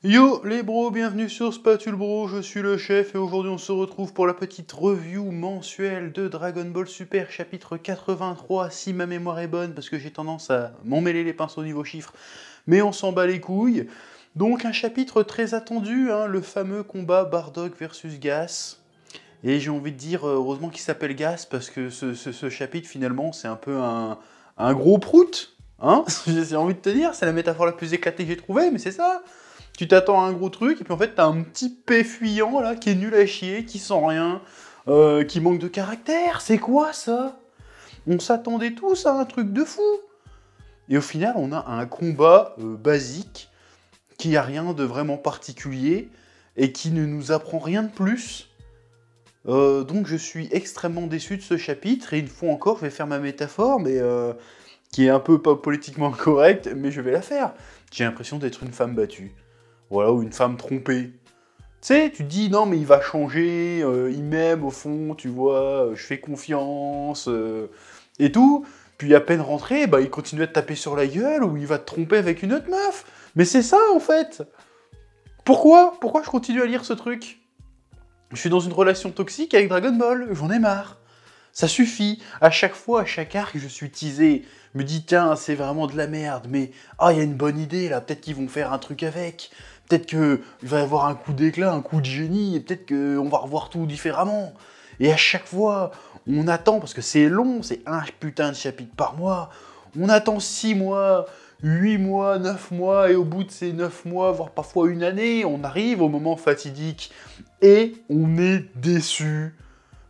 Yo les bros, bienvenue sur Spatule Bro, je suis le chef et aujourd'hui on se retrouve pour la petite review mensuelle de Dragon Ball Super chapitre 83 si ma mémoire est bonne parce que j'ai tendance à m'emmêler les pinceaux au niveau chiffres, mais on s'en bat les couilles. Donc un chapitre très attendu, hein, le fameux combat Bardock versus Gas. Et j'ai envie de dire heureusement qu'il s'appelle Gas parce que ce chapitre finalement c'est un peu un gros prout. Hein. J'ai envie de te dire, c'est la métaphore la plus éclatée que j'ai trouvée, mais c'est ça. Tu t'attends à un gros truc, et puis en fait, t'as un petit P fuyant, là, qui est nul à chier, qui sent rien, qui manque de caractère. C'est quoi, ça? On s'attendait tous à un truc de fou. Et au final, on a un combat basique, qui a rien de vraiment particulier, et qui ne nous apprend rien de plus. Donc je suis extrêmement déçu de ce chapitre, et une fois encore, je vais faire ma métaphore, mais qui est un peu pas politiquement correcte, mais je vais la faire. J'ai l'impression d'être une femme battue. Voilà, ou une femme trompée. Tu sais, tu te dis, non, mais il va changer, il m'aime au fond, tu vois, je fais confiance, et tout. Puis à peine rentré, bah, il continue à te taper sur la gueule, ou il va te tromper avec une autre meuf. Mais c'est ça, en fait. Pourquoi je continue à lire ce truc? Je suis dans une relation toxique avec Dragon Ball, j'en ai marre. Ça suffit. À chaque fois, à chaque arc, je suis teasé. Je me dis, tiens, c'est vraiment de la merde, mais ah, il y a une bonne idée là, peut-être qu'ils vont faire un truc avec. Peut-être qu'il va y avoir un coup d'éclat, un coup de génie, et peut-être qu'on va revoir tout différemment. Et à chaque fois, on attend, parce que c'est long, c'est un putain de chapitre par mois, on attend 6 mois, 8 mois, 9 mois, et au bout de ces 9 mois, voire parfois une année, on arrive au moment fatidique, et on est déçu.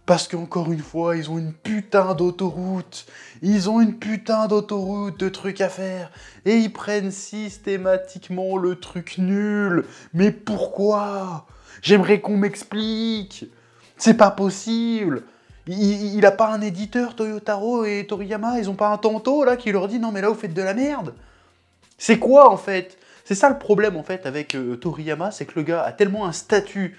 Parce qu'encore une fois, ils ont une putain d'autoroute. Ils ont une putain d'autoroute de trucs à faire. Et ils prennent systématiquement le truc nul. Mais pourquoi? J'aimerais qu'on m'explique. C'est pas possible. Il a pas un éditeur, Toyotaro et Toriyama. Ils ont pas un tanto là qui leur dit non mais là vous faites de la merde. C'est quoi en fait? C'est ça le problème en fait avec Toriyama, c'est que le gars a tellement un statut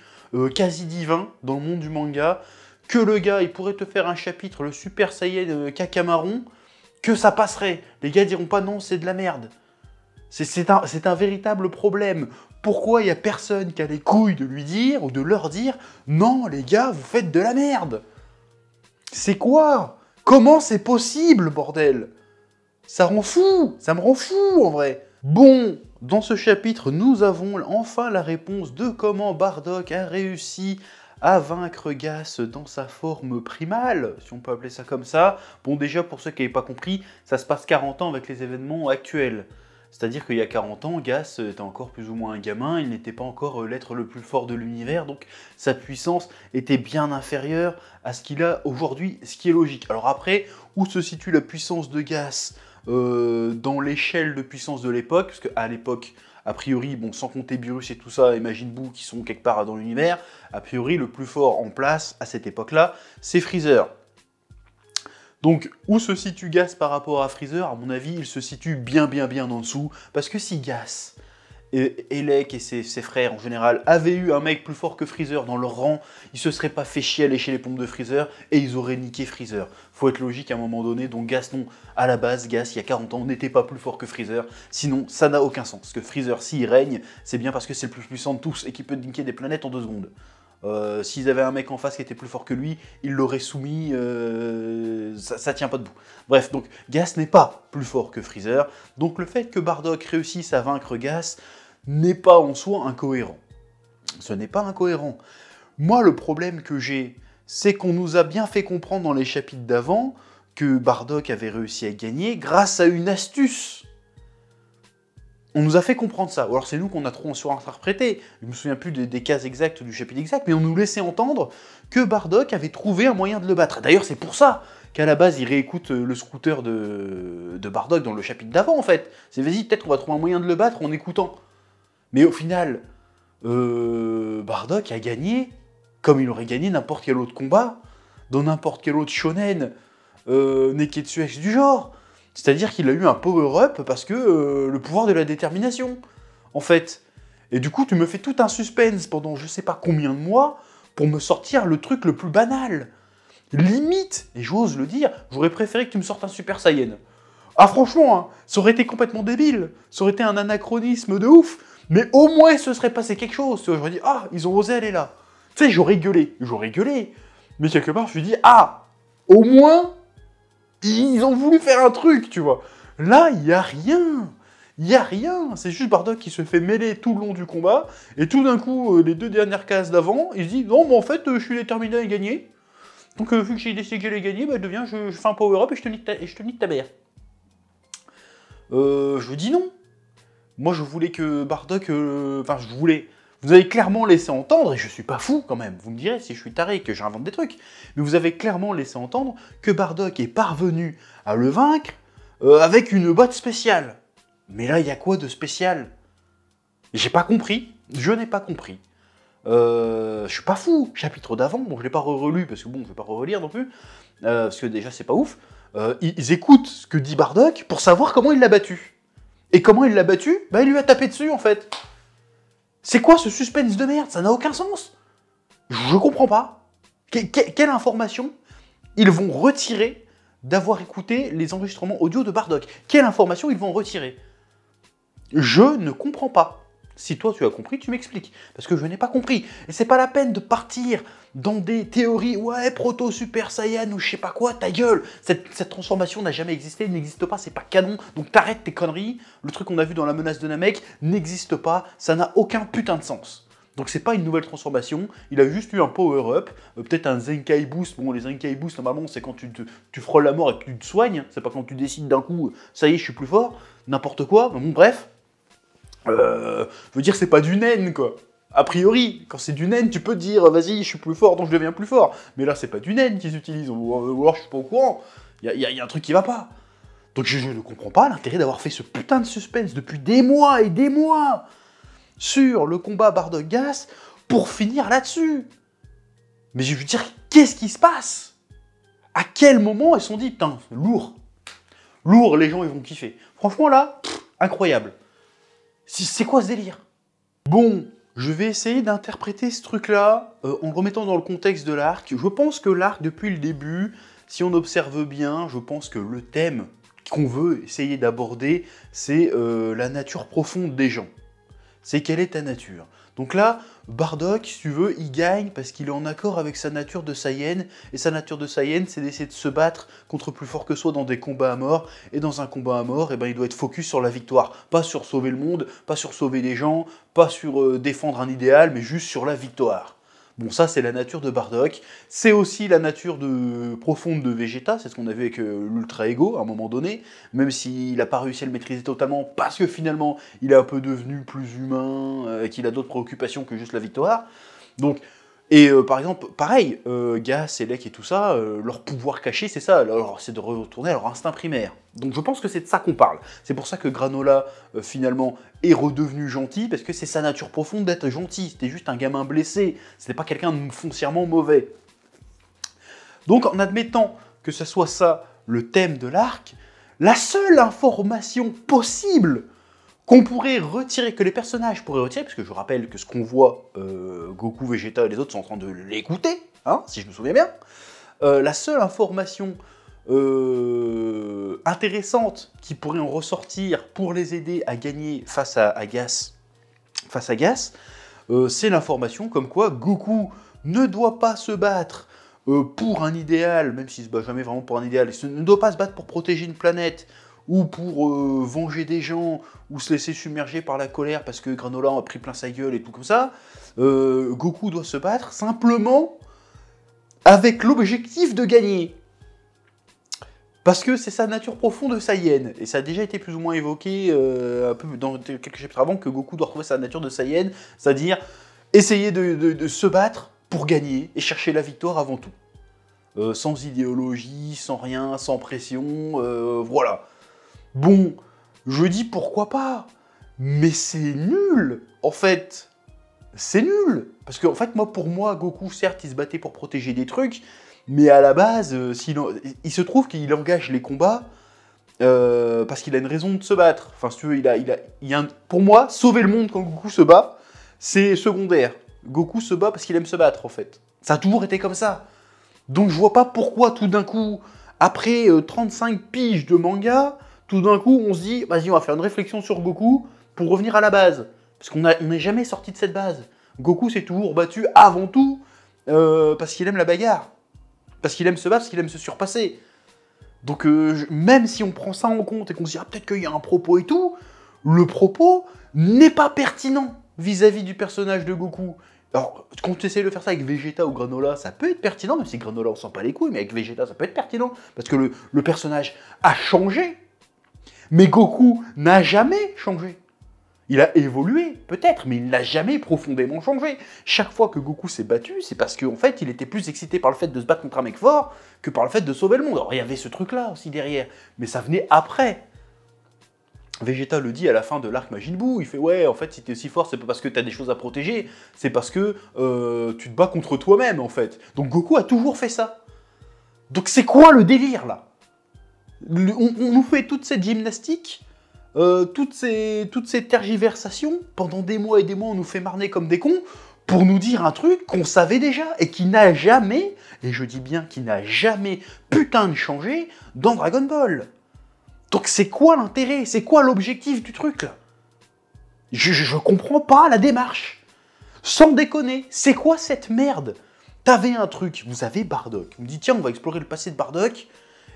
quasi divin dans le monde du manga que le gars, il pourrait te faire un chapitre, le Super Saiyan Kakamarron, que ça passerait. Les gars diront pas non, c'est de la merde. C'est un véritable problème. Pourquoi il n'y a personne qui a les couilles de lui dire, ou de leur dire, non les gars, vous faites de la merde? C'est quoi? Comment c'est possible, bordel? Ça rend fou, ça me rend fou en vrai. Bon, dans ce chapitre, nous avons enfin la réponse de comment Bardock a réussi à vaincre Gas dans sa forme primale, si on peut appeler ça comme ça. Bon, déjà, pour ceux qui n'avaient pas compris, ça se passe 40 ans avec les événements actuels. C'est-à-dire qu'il y a 40 ans, Gas était encore plus ou moins un gamin, il n'était pas encore l'être le plus fort de l'univers, donc sa puissance était bien inférieure à ce qu'il a aujourd'hui, ce qui est logique. Alors après, où se situe la puissance de Gas dans l'échelle de puissance de l'époque, parce qu'à l'époque, a priori, bon, sans compter Beerus et tout ça, et Majin Buu qui sont quelque part dans l'univers, a priori, le plus fort en place, à cette époque-là, c'est Freezer. Donc, où se situe Gas par rapport à Freezer? À mon avis, il se situe bien en dessous, parce que si Gas, Elec et ses frères en général avaient eu un mec plus fort que Freezer dans leur rang, ils se seraient pas fait chier à lécher les pompes de Freezer et ils auraient niqué Freezer. Faut être logique à un moment donné, donc Gas, non, à la base, Gas, il y a 40 ans, n'était pas plus fort que Freezer, sinon ça n'a aucun sens. Parce que Freezer, s'il règne, c'est bien parce que c'est le plus puissant de tous et qui peut niquer des planètes en 2 secondes. S'ils avaient un mec en face qui était plus fort que lui, ils l'auraient soumis, ça tient pas debout. Bref, donc Gas n'est pas plus fort que Freezer, donc le fait que Bardock réussisse à vaincre Gas n'est pas en soi incohérent. Ce n'est pas incohérent. Moi, le problème que j'ai, c'est qu'on nous a bien fait comprendre dans les chapitres d'avant que Bardock avait réussi à gagner grâce à une astuce. On nous a fait comprendre ça, ou alors c'est nous qu'on a trop surinterprété. Je me souviens plus des cases exactes du chapitre exact, mais on nous laissait entendre que Bardock avait trouvé un moyen de le battre. D'ailleurs, c'est pour ça qu'à la base, il réécoute le scooter de Bardock dans le chapitre d'avant, en fait. C'est vas-y, peut-être qu'on va trouver un moyen de le battre en écoutant. Mais au final, Bardock a gagné, comme il aurait gagné n'importe quel autre combat, dans n'importe quel autre shonen, Neketsu X du genre. C'est-à-dire qu'il a eu un power-up parce que le pouvoir de la détermination, en fait. Et du coup, tu me fais tout un suspense pendant je sais pas combien de mois pour me sortir le truc le plus banal. Limite, et j'ose le dire, j'aurais préféré que tu me sortes un Super Saiyan. Ah franchement, hein, ça aurait été complètement débile, ça aurait été un anachronisme de ouf, mais au moins il se serait passé quelque chose, tu vois, j'aurais dit, ah, ils ont osé aller là. Tu sais, j'aurais gueulé, mais quelque part, je me suis dit, ah, au moins, ils ont voulu faire un truc, tu vois. Là, il n'y a rien. Il n'y a rien. C'est juste Bardock qui se fait mêler tout le long du combat. Et tout d'un coup, les 2 dernières cases d'avant, il se dit, non, mais en fait, je suis déterminé à gagner. Donc, vu que j'ai décidé que j'allais gagner, bah, je fais un power-up et je te nique ta mère. Je dis non. Moi, je voulais que Bardock... Enfin, je voulais... Vous avez clairement laissé entendre, et je suis pas fou quand même, vous me direz si je suis taré, que j'invente des trucs, mais vous avez clairement laissé entendre que Bardock est parvenu à le vaincre avec une botte spéciale. Mais là, il y a quoi de spécial? J'ai pas compris, je n'ai pas compris. Je suis pas fou, chapitre d'avant, bon je l'ai pas relu parce que bon, je vais pas relire non plus, parce que déjà c'est pas ouf. Ils écoutent ce que dit Bardock pour savoir comment il l'a battu. Et comment il l'a battu? Bah il lui a tapé dessus en fait. C'est quoi ce suspense de merde? Ça n'a aucun sens. Je comprends pas. Quelle information ils vont retirer d'avoir écouté les enregistrements audio de Bardock? Quelle information ils vont retirer? Je ne comprends pas. Si toi tu as compris, tu m'expliques. Parce que je n'ai pas compris. Et c'est pas la peine de partir dans des théories, ouais, proto super saiyan ou je sais pas quoi, ta gueule. Cette transformation n'a jamais existé, n'existe pas, c'est pas canon. Donc t'arrêtes tes conneries. Le truc qu'on a vu dans la menace de Namek n'existe pas, ça n'a aucun putain de sens. Donc c'est pas une nouvelle transformation, il a juste eu un power-up, peut-être un Zenkai Boost. Bon, les Zenkai Boost, normalement, c'est quand tu frôles la mort et que tu te soignes. C'est pas quand tu décides d'un coup, ça y est, je suis plus fort. N'importe quoi, bon, bref. Je veux dire, c'est pas du naine, quoi. A priori, quand c'est du naine, tu peux dire, vas-y, je suis plus fort, donc je deviens plus fort. Mais là, c'est pas du naine qu'ils utilisent, ou alors je suis pas au courant. Il y a un truc qui va pas. Donc je ne comprends pas l'intérêt d'avoir fait ce putain de suspense depuis des mois et des mois sur le combat Bardock-Gas pour finir là-dessus. Mais je veux dire, qu'est-ce qui se passe? À quel moment ils se sont dit, putain, lourd. Lourd, les gens, ils vont kiffer. Franchement, là, incroyable. C'est quoi ce délire? Bon, je vais essayer d'interpréter ce truc-là en le remettant dans le contexte de l'arc. Je pense que l'arc, depuis le début, si on observe bien, je pense que le thème qu'on veut essayer d'aborder, c'est la nature profonde des gens. C'est quelle est ta nature? Donc là, Bardock, si tu veux, il gagne parce qu'il est en accord avec sa nature de Saiyan. Et sa nature de Saiyan, c'est d'essayer de se battre contre plus fort que soi dans des combats à mort. Et dans un combat à mort, eh ben, il doit être focus sur la victoire. Pas sur sauver le monde, pas sur sauver des gens, pas sur défendre un idéal, mais juste sur la victoire. Bon, ça, c'est la nature de Bardock. C'est aussi la nature profonde de Vegeta, c'est ce qu'on a vu avec l'Ultra Ego à un moment donné, même s'il n'a pas réussi à le maîtriser totalement, parce que finalement, il est un peu devenu plus humain, et qu'il a d'autres préoccupations que juste la victoire. Donc, et par exemple, pareil, Gas, Elec et tout ça, leur pouvoir caché, c'est ça, c'est de retourner à leur instinct primaire. Donc je pense que c'est de ça qu'on parle. C'est pour ça que Granola, finalement, est redevenu gentil, parce que c'est sa nature profonde d'être gentil. C'était juste un gamin blessé, c'était pas quelqu'un de foncièrement mauvais. Donc en admettant que ce soit ça le thème de l'arc, la seule information possible qu'on pourrait retirer, que les personnages pourraient retirer, parce que je rappelle que ce qu'on voit, Goku, Vegeta et les autres sont en train de l'écouter, hein, si je me souviens bien, la seule information intéressante qui pourrait en ressortir pour les aider à gagner face à Gas, c'est l'information comme quoi Goku ne doit pas se battre pour un idéal, même s'il se bat jamais vraiment pour un idéal, il ne doit pas se battre pour protéger une planète, ou pour venger des gens, ou se laisser submerger par la colère parce que Granola a pris plein sa gueule et tout comme ça. Goku doit se battre simplement avec l'objectif de gagner. Parce que c'est sa nature profonde de Saiyan. Et ça a déjà été plus ou moins évoqué un peu dans quelques chapitres avant que Goku doit retrouver sa nature de Saiyan, c'est-à-dire essayer de se battre pour gagner et chercher la victoire avant tout. Sans idéologie, sans rien, sans pression, voilà. Bon, je dis pourquoi pas, mais c'est nul, en fait. C'est nul. Parce qu'en fait, pour moi, Goku, certes, il se battait pour protéger des trucs, mais à la base, il se trouve qu'il engage les combats parce qu'il a une raison de se battre. Enfin, si tu veux, pour moi, sauver le monde quand Goku se bat, c'est secondaire. Goku se bat parce qu'il aime se battre, en fait. Ça a toujours été comme ça. Donc je vois pas pourquoi, tout d'un coup, après 35 piges de manga, tout d'un coup, on se dit, vas-y, on va faire une réflexion sur Goku pour revenir à la base. Parce qu'on n'est jamais sorti de cette base. Goku s'est toujours battu avant tout parce qu'il aime la bagarre. Parce qu'il aime se battre, parce qu'il aime se surpasser. Donc même si on prend ça en compte et qu'on se dit, ah, peut-être qu'il y a un propos et tout, le propos n'est pas pertinent vis-à-vis du personnage de Goku. Alors, quand tu essaies de faire ça avec Vegeta ou Granola, ça peut être pertinent, même si Granola on sent pas les couilles, mais avec Vegeta ça peut être pertinent, parce que le personnage a changé. Mais Goku n'a jamais changé. Il a évolué, peut-être, mais il n'a jamais profondément changé. Chaque fois que Goku s'est battu, c'est parce qu'en fait, il était plus excité par le fait de se battre contre un mec fort que par le fait de sauver le monde. Alors, il y avait ce truc-là aussi derrière, mais ça venait après. Vegeta le dit à la fin de l'arc Majin Buu, il fait « Ouais, en fait, si t'es aussi fort, c'est pas parce que t'as des choses à protéger, c'est parce que tu te bats contre toi-même, en fait. » Donc Goku a toujours fait ça. Donc c'est quoi le délire, là? On nous fait toute cette gymnastique, toutes ces tergiversations, pendant des mois et des mois, on nous fait marner comme des cons, pour nous dire un truc qu'on savait déjà, et qui n'a jamais, et je dis bien qui n'a jamais putain de changé, dans Dragon Ball. Donc c'est quoi l'intérêt? C'est quoi l'objectif du truc, là? Je comprends pas la démarche. Sans déconner, c'est quoi cette merde? T'avais un truc, vous avez Bardock. Vous me dites, tiens, on va explorer le passé de Bardock,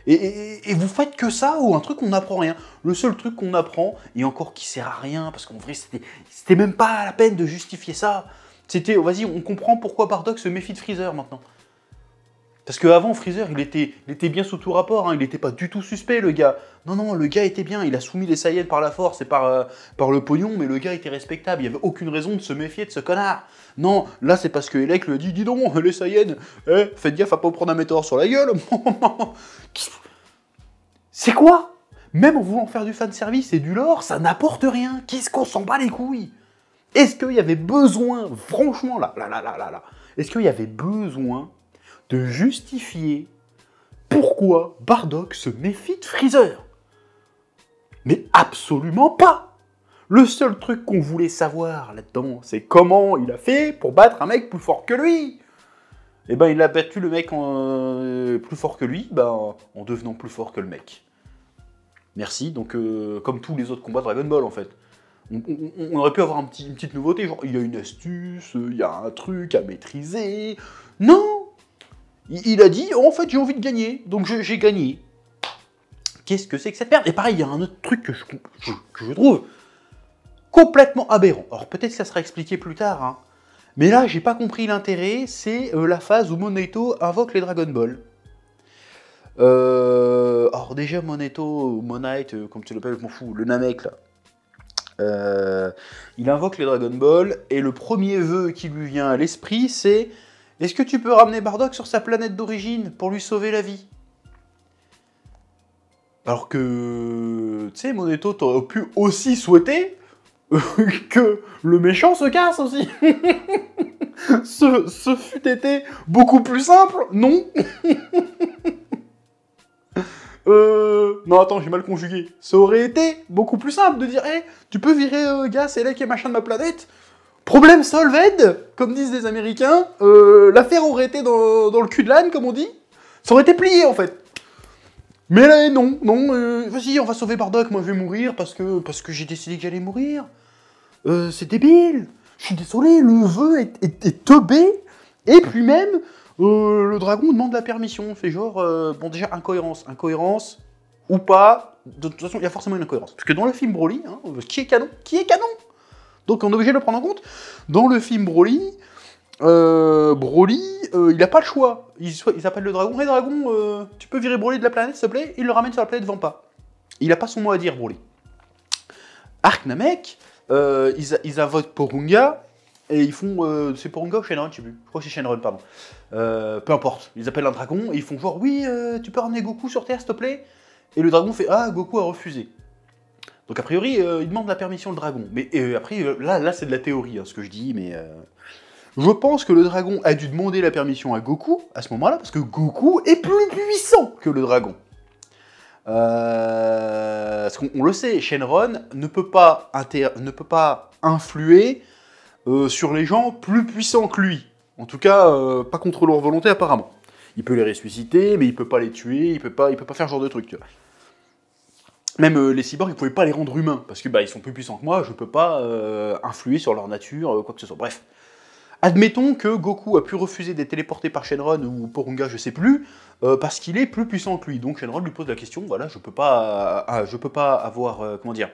et vous faites que ça, ou un truc qu'on n'apprend rien. Le seul truc qu'on apprend, et encore qui sert à rien, parce qu'en vrai, c'était même pas la peine de justifier ça. C'était, vas-y, on comprend pourquoi Bardock se méfie de Freezer, maintenant. Parce qu'avant, Freezer, il était bien sous tout rapport, hein, il n'était pas du tout suspect, le gars. Non, non, le gars était bien, il a soumis les Saiyans par la force et par le pognon, mais le gars était respectable, il n'y avait aucune raison de se méfier de ce connard. Non, là, c'est parce que Elec lui a dit, dis donc, les Saiyans, faites gaffe à pas prendre un météore sur la gueule. C'est quoi? Même en voulant faire du fanservice et du lore, ça n'apporte rien. Qu'est-ce qu'on s'en bat les couilles? Est-ce qu'il y avait besoin, franchement, là, est-ce qu'il y avait besoin de justifier pourquoi Bardock se méfie de Freezer? Mais absolument pas! Le seul truc qu'on voulait savoir là-dedans, c'est comment il a fait pour battre un mec plus fort que lui. Et ben il a battu le mec plus fort que lui, en devenant plus fort que le mec. Merci, donc comme tous les autres combats Dragon Ball en fait. On aurait pu avoir une petite nouveauté, genre il y a une astuce, il y a un truc à maîtriser. Non! Il a dit, oh, en fait, j'ai envie de gagner, donc j'ai gagné. Qu'est-ce que c'est que cette merde? Et pareil, il y a un autre truc que je trouve complètement aberrant. Alors peut-être que ça sera expliqué plus tard, hein. Mais là, j'ai pas compris l'intérêt, c'est la phase où Moneto invoque les Dragon Ball. Alors déjà, Moneto, ou Monite, comme tu l'appelles, je m'en fous, le Namek, là. Il invoque les Dragon Ball, et le premier vœu qui lui vient à l'esprit, c'est... Est-ce que tu peux ramener Bardock sur sa planète d'origine pour lui sauver la vie? Alors que, tu sais, Moneto, t'aurais pu aussi souhaiter que le méchant se casse aussi. Ce fut été beaucoup plus simple, non? Non, attends, j'ai mal conjugué. Ça aurait été beaucoup plus simple de dire, hey, tu peux virer Gas, Elec et machin de ma planète? Problème solved, comme disent les Américains, l'affaire aurait été dans le cul de l'âne, comme on dit. Ça aurait été plié, en fait. Mais là, non, vas-y, on va sauver Bardock, moi je vais mourir parce que j'ai décidé que j'allais mourir. C'est débile. Je suis désolé, le vœu est teubé, et puis même, le dragon demande la permission. Fait genre, bon déjà, incohérence, ou pas, de toute façon, il y a forcément une incohérence. Parce que dans le film Broly, hein, qui est canon? Donc on est obligé de le prendre en compte. Dans le film Broly, il n'a pas le choix. Il s'appelle le dragon. Hey dragon, tu peux virer Broly de la planète, s'il te plaît? Il le ramène sur la planète Vampa. Il n'a pas son mot à dire, Broly. Arc Namek, ils invoquent Porunga, et ils font... c'est Porunga ou Shenron, je sais plus. Je crois que c'est Shenron, pardon. Peu importe. Ils appellent un dragon, et ils font genre, oui, tu peux ramener Goku sur Terre, s'il te plaît? Et le dragon fait, ah, Goku a refusé. Donc a priori, il demande la permission au dragon. Mais après, là c'est de la théorie, hein, ce que je dis, mais... Je pense que le dragon a dû demander la permission à Goku, à ce moment-là, parce que Goku est plus puissant que le dragon. Parce qu'on le sait, Shenron ne peut pas influer sur les gens plus puissants que lui. En tout cas, pas contre leur volonté, apparemment. Il peut les ressusciter, mais il peut pas les tuer, il peut pas faire ce genre de truc, tu vois. Même les cyborgs, ils pouvaient pas les rendre humains, parce que bah, ils sont plus puissants que moi, je peux pas influer sur leur nature, quoi que ce soit. Bref. Admettons que Goku a pu refuser d'être téléporté par Shenron ou Porunga, je sais plus, parce qu'il est plus puissant que lui. Donc Shenron lui pose la question, voilà, je peux pas avoir, comment dire,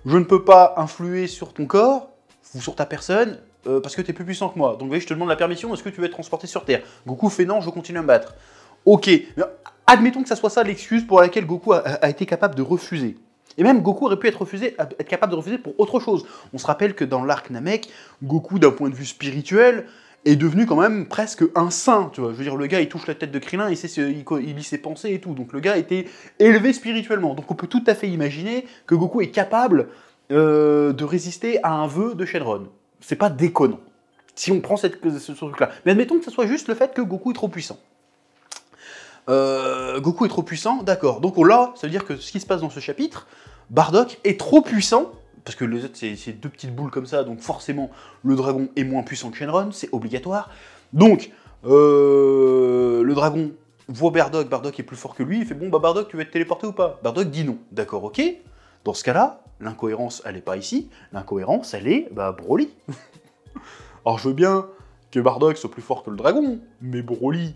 je ne peux pas influer sur ton corps, ou sur ta personne, parce que tu es plus puissant que moi. Donc vous voyez, je te demande la permission, est-ce que tu veux être transporté sur Terre? Goku fait non, je continue à me battre. Ok, mais admettons que ça soit ça l'excuse pour laquelle Goku a été capable de refuser. Et même Goku aurait pu être capable de refuser pour autre chose. On se rappelle que dans l'arc Namek, Goku, d'un point de vue spirituel, est devenu quand même presque un saint, tu vois. Je veux dire, le gars, il touche la tête de Krillin, il lit ses pensées et tout. Donc le gars était élevé spirituellement. Donc on peut tout à fait imaginer que Goku est capable de résister à un vœu de Shenron. C'est pas déconnant. Si on prend ce truc-là. Mais admettons que ce soit juste le fait que Goku est trop puissant. Goku est trop puissant, d'accord. Donc là, ça veut dire que ce qui se passe dans ce chapitre, Bardock est trop puissant, parce que les autres, c'est deux petites boules comme ça, donc forcément, le dragon est moins puissant que Shenron, c'est obligatoire. Donc, le dragon voit Bardock, Bardock est plus fort que lui, il fait « Bon, bah Bardock, tu veux être téléporté ou pas ?» Bardock dit non. D'accord, ok. Dans ce cas-là, l'incohérence, elle est pas ici, l'incohérence, elle est, bah, Broly. Alors, je veux bien que Bardock soit plus fort que le dragon, mais Broly,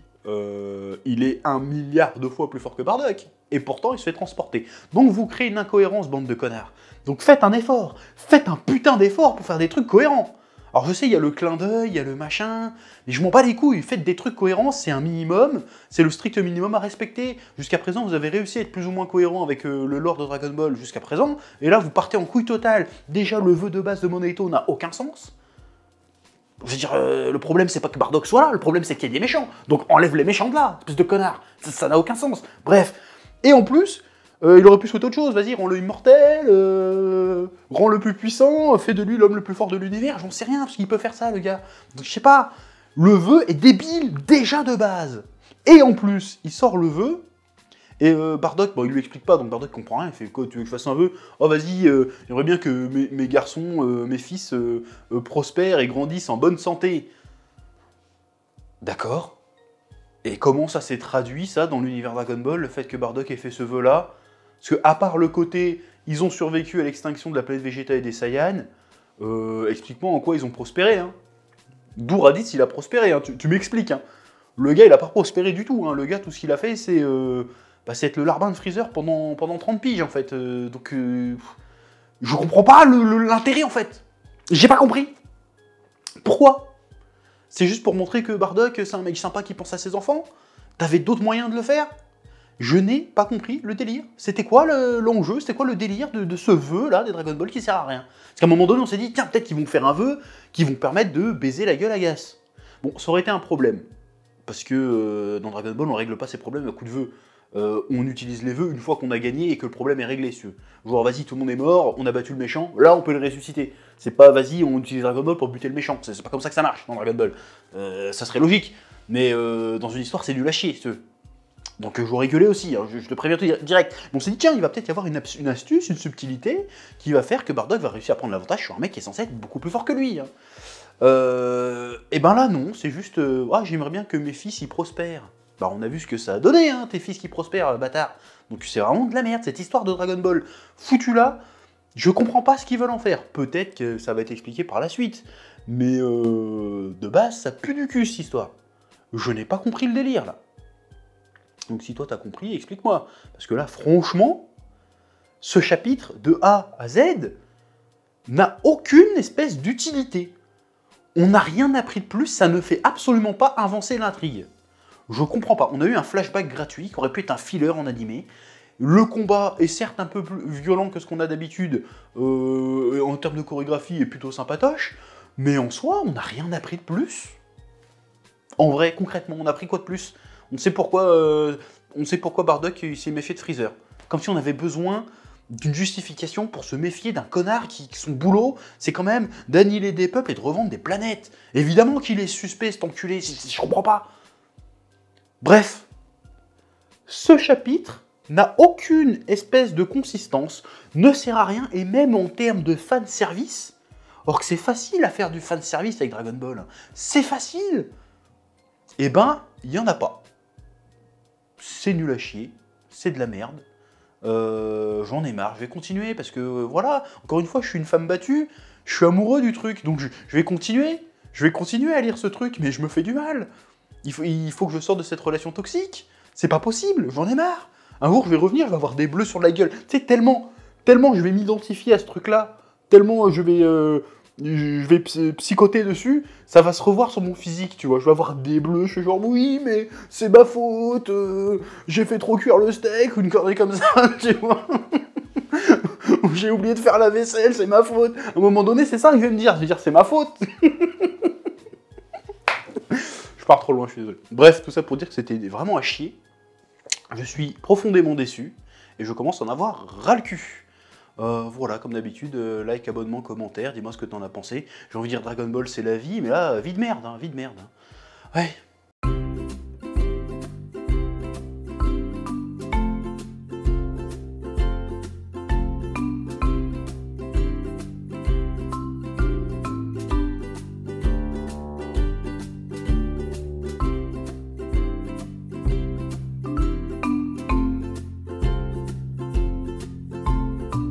il est 1 milliard de fois plus fort que Bardock, et pourtant il se fait transporter. Donc vous créez une incohérence, bande de connards. Donc faites un effort, faites un putain d'effort pour faire des trucs cohérents. Alors je sais, il y a le clin d'œil, il y a le machin, mais je m'en bats les couilles, faites des trucs cohérents, c'est un minimum, c'est le strict minimum à respecter. Jusqu'à présent, vous avez réussi à être plus ou moins cohérent avec le lore de Dragon Ball jusqu'à présent, et là vous partez en couille totale. Déjà, le vœu de base de Monaito n'a aucun sens. Je veux dire, le problème, c'est pas que Bardock soit là, le problème, c'est qu'il y a des méchants. Donc enlève les méchants de là, espèce de connard. Ça n'a aucun sens. Bref. Et en plus, il aurait pu souhaiter autre chose. Vas-y, rends-le immortel, rends-le plus puissant, fais de lui l'homme le plus fort de l'univers. J'en sais rien, parce qu'il peut faire ça, le gars. Donc je sais pas. Le vœu est débile, déjà de base. Et en plus, il sort le vœu, et Bardock, bon, il lui explique pas, donc Bardock comprend rien, il fait quoi, tu veux que je fasse un vœu? Oh vas-y, j'aimerais bien que mes garçons, mes fils prospèrent et grandissent en bonne santé. D'accord. Et comment ça s'est traduit, ça, dans l'univers Dragon Ball, le fait que Bardock ait fait ce vœu-là? Parce que, à part le côté, ils ont survécu à l'extinction de la planète Vegeta et des Saiyans, explique-moi en quoi ils ont prospéré, hein. D'où Raditz, il a prospéré, hein, tu m'expliques, hein. Le gars, il a pas prospéré du tout, hein. Le gars, tout ce qu'il a fait, c'est... c'est être le larbin de Freezer pendant 30 piges, en fait. Donc, je comprends pas l'intérêt, en fait. J'ai pas compris. Pourquoi? C'est juste pour montrer que Bardock, c'est un mec sympa qui pense à ses enfants? T'avais d'autres moyens de le faire? Je n'ai pas compris le délire. C'était quoi l'enjeu? C'était quoi le délire de ce vœu-là des Dragon Ball qui sert à rien? Parce qu'à un moment donné, on s'est dit, tiens, peut-être qu'ils vont faire un vœu qui vont permettre de baiser la gueule à Gas. Bon, ça aurait été un problème. Parce que dans Dragon Ball, on règle pas ses problèmes à coup de vœux. On utilise les vœux une fois qu'on a gagné et que le problème est réglé. Genre, vas-y, tout le monde est mort, on a battu le méchant, là on peut le ressusciter. C'est pas, vas-y, on utilise Dragon Ball pour buter le méchant. C'est pas comme ça que ça marche dans Dragon Ball. Ça serait logique. Mais dans une histoire, c'est nul à chier. Donc j'aurais gueulé aussi, hein, je te préviens tout direct. Mais on s'est dit, tiens, il va peut-être y avoir une astuce, une subtilité, qui va faire que Bardock va réussir à prendre l'avantage sur un mec qui est censé être beaucoup plus fort que lui. Hein. Et ben là, non, c'est juste, j'aimerais bien que mes fils y prospèrent. Bah on a vu ce que ça a donné, hein, tes fils qui prospèrent, bâtard. Donc c'est vraiment de la merde, cette histoire de Dragon Ball foutu là, je comprends pas ce qu'ils veulent en faire. Peut-être que ça va être expliqué par la suite. Mais de base, ça pue du cul cette histoire. Je n'ai pas compris le délire là. Donc si toi t'as compris, explique-moi. Parce que là, franchement, ce chapitre, de A à Z, n'a aucune espèce d'utilité. On n'a rien appris de plus, ça ne fait absolument pas avancer l'intrigue. Je comprends pas. On a eu un flashback gratuit qui aurait pu être un filler en animé. Le combat est certes un peu plus violent que ce qu'on a d'habitude, en termes de chorégraphie est plutôt sympatoche, mais en soi, on n'a rien appris de plus. En vrai, concrètement, on a appris quoi de plus? On sait pourquoi Bardock s'est méfié de Freezer. Comme si on avait besoin d'une justification pour se méfier d'un connard qui son boulot, c'est quand même d'annihiler des peuples et de revendre des planètes. Évidemment qu'il est suspect, cet enculé, je comprends pas. Bref, ce chapitre n'a aucune espèce de consistance, ne sert à rien, et même en termes de fanservice, or que c'est facile à faire du fanservice avec Dragon Ball, c'est facile, eh ben, il n'y en a pas. C'est nul à chier, c'est de la merde, J'en ai marre, je vais continuer, parce que, voilà, encore une fois, je suis une femme battue, je suis amoureux du truc, donc je vais continuer. Je vais continuer à lire ce truc, mais je me fais du mal. Il faut que je sorte de cette relation toxique. C'est pas possible, j'en ai marre. Un jour, je vais revenir, je vais avoir des bleus sur la gueule. Tu sais, tellement je vais m'identifier à ce truc-là, tellement je vais psychoter dessus, ça va se revoir sur mon physique, tu vois. Je vais avoir des bleus, je suis genre, oui, mais c'est ma faute, j'ai fait trop cuire le steak, ou une connerie comme ça, tu vois. Ou j'ai oublié de faire la vaisselle, c'est ma faute. À un moment donné, c'est ça que je vais me dire. Je vais dire, c'est ma faute. Je pars trop loin, je suis désolé. Bref, tout ça pour dire que c'était vraiment à chier. Je suis profondément déçu. Et je commence à en avoir ras le cul. Voilà, comme d'habitude, like, abonnement, commentaire, dis-moi ce que t'en as pensé. J'ai envie de dire Dragon Ball, c'est la vie, mais là, vie de merde, hein, vie de merde. Hein. Ouais,